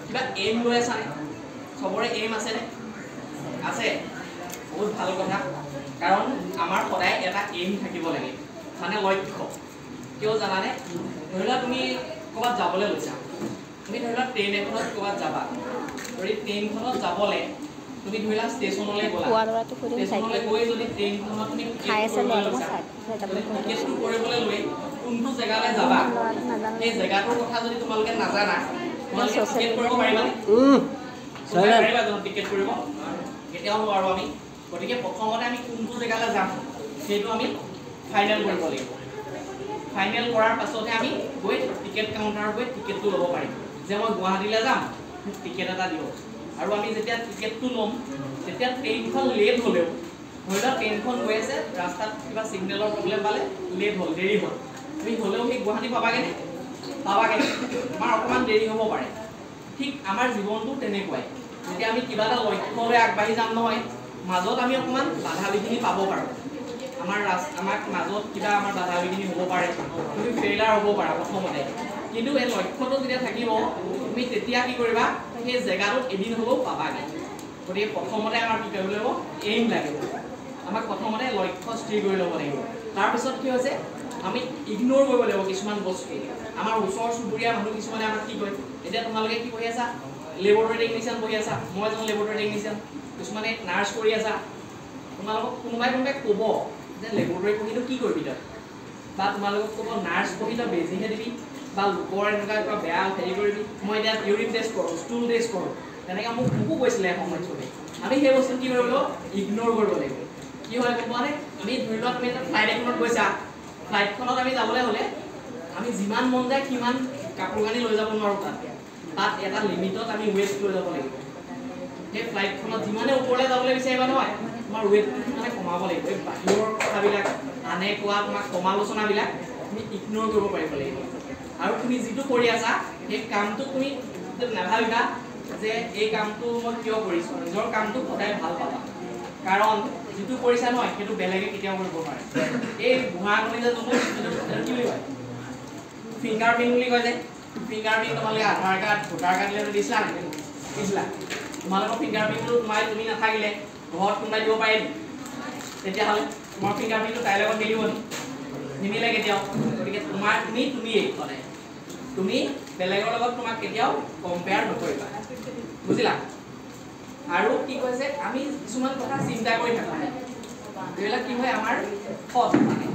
কিবা এইম লৈ আছানে সবৰে এইম আছেনে আছে বহুত ভাল কথা কাৰণ আমাৰ সদায় এটা এইম থাকিব লাগে মানে লক্ষ্য কিয় জানানে ধৰি লোৱা তুমি ক'ৰবাত যাবলৈ লৈছা তুমি ধৰি লোৱা ট্ৰেইন এখনত ক'ৰবাত যাবা আৰু ট্ৰেইনখনত যাবলৈ তুমি ধৰি লোৱা ষ্টেচনলৈ গ'লা ষ্টেচনলৈ গৈ যদি ট্ৰেইনখনত তুমি টিকেটটো কৰিবলৈ লৈ কোনটো জেগালৈ যাবা সেই জেগাটোৰ কথা যদি তোমালোকে নাজানা তোমালোকে টিকেট কৰিব পাৰিবানে পাৰিবা জানো টিকেট কৰিব কেতিয়াও নোৱাৰো আমি গতিকে প্ৰথমতে আমি কোনটো জেগালৈ যাম সেইটো আমি ফাইনেল কৰিব লাগিব ফাইনেল কৰাৰ পাছতহে আমি গৈ টিকেট কাউণ্টাৰত গৈ টিকেটটো ল'ব পাৰিম যে মই গুৱাহাটীলৈ যাম টিকেট এটা দিয়ক আৰু আমি যেতিয়া টিকেটটো ল'ম তেতিয়া ট্ৰেইনখন লেট হ'লেও ধৰি লোৱা ট্ৰেইনখন গৈ আছে ৰাস্তাত কিবা ছিগনেলৰ প্ৰব্লেম পালে লেট হ'ল দেৰি হ'ল তুমি হ'লেও সেই গুৱাহাটী পাবাগেনে পাবাগেনে আমাৰ অকণমান দেৰি হ'ব পাৰে ঠিক আমাৰ জীৱনটো তেনেকুৱাই যেতিয়া আমি কিবা এটা লক্ষ্যলৈ আগবাঢ়ি যাম নহয় মাজত আমি অকণমান বাধা বিঘিনি পাব পাৰোঁ আমাক মাজত কিবা আমাৰ বাধা বিঘিনি হ'ব পাৰে তুমি ফেইলাৰ হ'ব পাৰা প্ৰথমতে কিন্তু এই লক্ষ্যটো যেতিয়া থাকিব তুমি তেতিয়া কি কৰিবা সেই জেগাটোত এদিন হ'লেও পাবাগৈ গতিকে প্ৰথমতে আমাৰ কি কৰিব লাগিব এইম লাগিব আমাক প্ৰথমতে লক্ষ্য স্থিৰ কৰি ল'ব লাগিব তাৰপিছত কি হৈছে আমি ইগনোৰ কৰিব লাগিব কিছুমান বস্তু আমাৰ ওচৰ চুবুৰীয়া মানুহ কিছুমানে আমাক কি কয় এতিয়া তোমালোকে কি পঢ়ি আছা লেবৰেটৰী টেকনিচিয়ান পঢ়ি আছা মই এজন লেবৰেটৰী টেকনিচিয়ান কিছুমানে নাৰ্ছ কৰি আছা তোমালোকক কোনোবাই ক'ব যে লেবৰেটৰী পঢ়িটো কি কৰিবি তই বা তোমালোকক ক'ব নাৰ্ছ পঢ়ি তই বেজিহে দিবি বা লোকৰ এনেকুৱা কিবা বেয়া হেৰি কৰিবি মই এতিয়া ইউৰিন টেষ্ট কৰোঁ ষ্টুল টেষ্ট কৰোঁ তেনেকৈ মোকো কৈছিলে এসময়ত চবেই আমি সেই বস্তু কি কৰিব লাগিব ইগনোৰ কৰিব লাগিব কি হয় গম পোৱানে আমি ধৰি লোৱা তুমি এটা ফ্লাইট এখনত গৈছা ফ্লাইটখনত আমি যাবলৈ হ'লে আমি যিমান মন যায় সিমান কাপোৰ কানি লৈ যাব নোৱাৰোঁ তাত এটা লিমিটত আমি ৱেট লৈ যাব লাগিব সেই ফ্লাইটখনত যিমানে ওপৰলৈ যাবলৈ বিচাৰিবা নহয় তোমাৰ ৱেটটো সিমানে কমাব লাগিব এই বাহিৰৰ কথাবিলাক আনে কোৱা তোমাক সমালোচনাবিলাক তুমি ইগনোৰ কৰিব পাৰিব লাগিব আৰু তুমি যিটো কৰি আছা সেই কামটো তুমি নাভাবিবা যে এই কামটো মই কিয় কৰিছোঁ নিজৰ কামটো সদায় ভাল পাবা কাৰণ যিটো কৰিছা নহয় সেইটো বেলেগে কেতিয়াও কৰিব পাৰে এই বুঢ়া কৰি যে যোনটো কি বুলি কয় ফিংগাৰ প্ৰিণ্ট বুলি কয় যে ফিংগাৰ প্ৰিণ্ট তোমালোকে আধাৰ কাৰ্ড ভোটাৰ কাৰ্ড দিছিলা নেকি দিছিলা তোমালোকৰ ফিংগাৰ প্ৰিণ্টটো তুমি নাথাকিলে ঘৰত কোনোবাই দিব পাৰে নেকি তেতিয়াহ'লে তোমাৰ ফিংগাৰ প্ৰিণ্টটো তাইৰ লগত মিলিব নেকি নিমিলে কেতিয়াও গতিকে তুমিয়েই সদায় তুমি বেলেগৰ লগত তোমাক কেতিয়াও কম্পেয়াৰ নকৰিবা বুজিলা আৰু কি কৈছে আমি কিছুমান কথা চিন্তা কৰি থাকোঁ এইবিলাক কি হয় আমাৰ সৎ মানে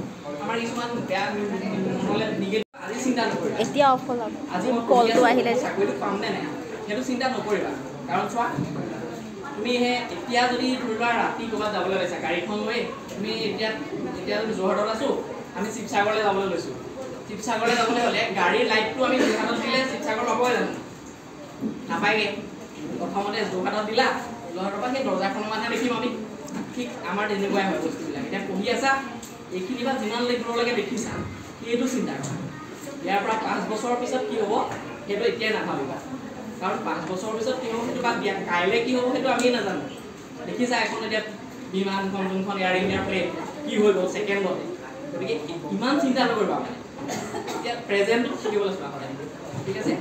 আমাৰ কিছুমান বেয়া নহ'লে নিগেটিভ আজি চিন্তা নকৰিবা এতিয়া অফল আজি কলটো আহিলে চাকৰিটো পাম নে নাই সেইটো চিন্তা নকৰিবা কাৰণ চোৱা তুমি এতিয়া যদি ধৰি লোৱা ৰাতি ক'ৰবাত যাবলৈ লৈছা গাড়ীখন লৈ তুমি এতিয়া যদি যোৰহাটত আছোঁ আমি শিৱসাগৰলৈ যাবলৈ লৈছোঁ শিৱসাগৰলৈ যাবলৈ হ'লে গাড়ীৰ লাইটটো আমি যোৰহাটত দিলে শিৱসাগৰ পাবই জানো নাপায়গৈ প্ৰথমতে যোৰহাটত দিলা যোৰহাটৰ পৰা সেই দৰ্জাখনৰ মানুহে দেখিম আমি ঠিক আমাৰ তেনেকুৱাই হয় বস্তুবিলাক এতিয়া পঢ়ি আছা এইখিনি বা যিমান দূৰলৈকে দেখিছা সেইটো চিন্তা কৰা ইয়াৰ পৰা 5 বছৰৰ পিছত কি হ'ব সেইটো এতিয়াই নাভাবিবা কাৰণ 5 বছৰৰ পিছত কি হ'ব সেইটো বাদ দিয়া কাইলৈ কি হ'ব সেইটো আমিয়ে নাজানো দেখিছা এখন এতিয়া বিমানখন যোনখন এয়াৰ ইণ্ডিয়াৰ প্লেন কি হৈ গ'ল ছেকেণ্ডতে গতিকে ইমান চিন্তা নকৰিবা মানে এতিয়া প্ৰেজেণ্টত থাকিবলৈ চোৱা সদায় ঠিক আছে